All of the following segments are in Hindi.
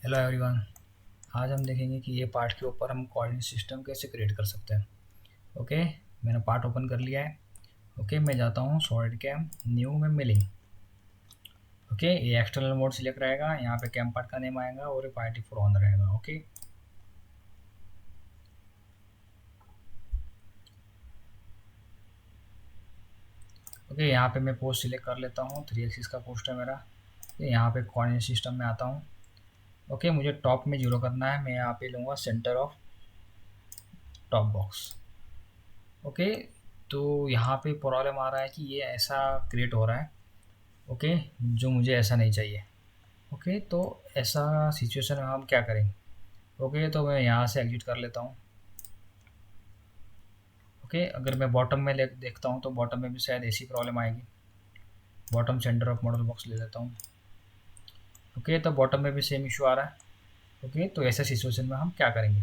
Hello everyone. आज हम देखेंगे कि ये पार्ट के ऊपर हम कोऑर्डिनेट सिस्टम कैसे क्रिएट कर सकते हैं। ओके, मैंने पार्ट ओपन कर लिया है। ओके, मैं जाता हूँ सॉलिड कैम न्यू में मिलिंग। ओके, ये एक्सटर्नल मोड सिलेक्ट रहेगा, यहाँ पे कैम पार्ट का नेम आएगा और ये पार्टी फोर ऑन रहेगा। ओके, ओके, यहाँ पे मैं पोस्ट सिलेक्ट कर लेता हूँ, 3 एक्सिस का पोस्ट है मेरा। यहाँ पे कोऑर्डिनेट सिस्टम में आता हूँ। ओके, मुझे टॉप में 0 करना है, मैं यहाँ पे लूँगा centre of top box. Okay, तो यहाँ पे प्रॉब्लम आ रहा है कि ये ऐसा क्रिएट हो रहा है। ओके, जो मुझे ऐसा नहीं चाहिए। ओके, तो ऐसा सिचुएशन में हम क्या करेंगे। ओके, तो मैं यहाँ से एग्जिट कर लेता हूँ। ओके, अगर मैं बॉटम में देखता हूँ तो बॉटम में भी शायद ऐसी प्रॉब्लम आएगी। Bottom centre of model box ले लेता हूँ। ओके, तो बॉटम में भी सेम इशू आ रहा है। ओके, तो ऐसे सिचुएशन में हम क्या करेंगे।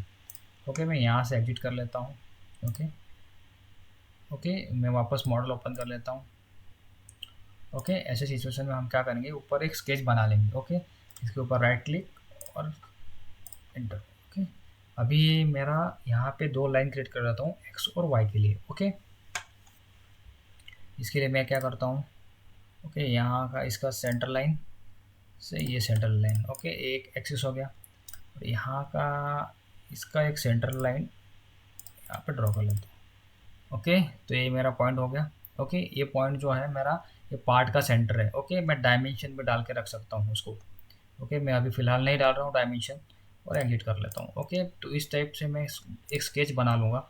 ओके, मैं यहाँ से एग्जिट कर लेता हूँ। ओके, ओके, मैं वापस मॉडल ओपन कर लेता हूँ। ओके, ऐसे सिचुएशन में हम क्या करेंगे, ऊपर एक स्केच बना लेंगे। ओके, इसके ऊपर राइट क्लिक और एंटर। ओके, अभी मेरा यहाँ पे 2 लाइन क्रिएट कर देता हूँ एक्स और वाई के लिए। ओके, इसके लिए मैं क्या करता हूँ। ओके, यहाँ का इसका सेंटर लाइन से ये सेंटर लाइन। ओके, एक एक्सिस हो गया और यहाँ का इसका एक सेंटर लाइन यहाँ पे ड्रॉ कर लेता हूँ। ओके, तो ये मेरा पॉइंट हो गया। ओके, ये पॉइंट जो है मेरा, ये पार्ट का सेंटर है। ओके, मैं डायमेंशन में डाल के रख सकता हूँ उसको। ओके, मैं अभी फ़िलहाल नहीं डाल रहा हूँ डायमेंशन और एडिट कर लेता हूँ। ओके, तो इस टाइप से मैं एक स्केच बना लूँगा।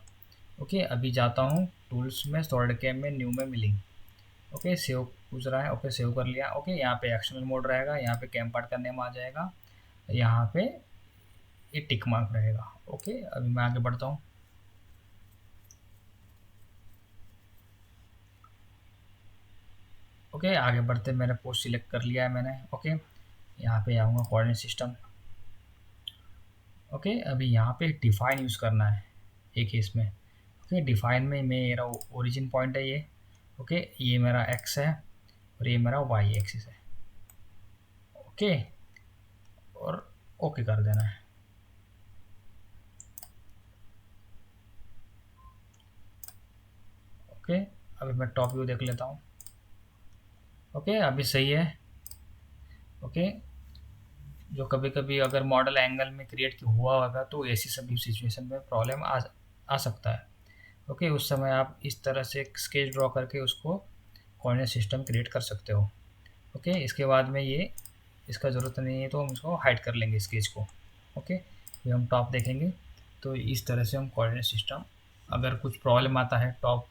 ओके, अभी जाता हूँ टूल्स में, सॉलिड कैम में न्यू में मिलिंग। ओके, सेव पूछ रहा है। ओके, सेव कर लिया। ओके, यहाँ पे एक्शनल मोड रहेगा, यहाँ पे कैम पार्ट का नेम आ जाएगा, यहाँ पे ये टिक मार्क रहेगा। ओके, अभी मैं आगे बढ़ता हूँ। ओके, आगे बढ़ते मैंने पोस्ट सिलेक्ट कर लिया है मैंने। ओके, यहाँ पे आऊँगा कोऑर्डिनेट सिस्टम। ओके, अभी यहाँ पे डिफाइन यूज़ करना है एक केस में। ओके, डिफाइन में मेरा ओरिजिन पॉइंट है ये। ओके, ये मेरा एक्स है और ये मेरा वाई एक्सिस है। ओके, और ओके कर देना है। ओके, अभी मैं टॉप व्यू देख लेता हूँ। ओके, अभी सही है। ओके, जो कभी कभी अगर मॉडल एंगल में क्रिएट हुआ होगा तो ऐसी सभी सिचुएशन में प्रॉब्लम आ सकता है। ओके, उस समय आप इस तरह से स्केच ड्रॉ करके उसको कोऑर्डिनेट सिस्टम क्रिएट कर सकते हो। ओके, इसके बाद में ये इसका ज़रूरत नहीं है तो हम इसको हाइड कर लेंगे स्केच को। ओके, फिर हम टॉप देखेंगे तो इस तरह से हम कोऑर्डिनेट सिस्टम, अगर कुछ प्रॉब्लम आता है टॉप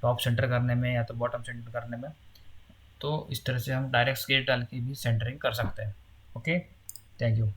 टॉप सेंटर करने में या तो बॉटम सेंटर करने में, तो इस तरह से हम डायरेक्ट स्केच डाल के भी सेंटरिंग कर सकते हैं। Okay, thank you.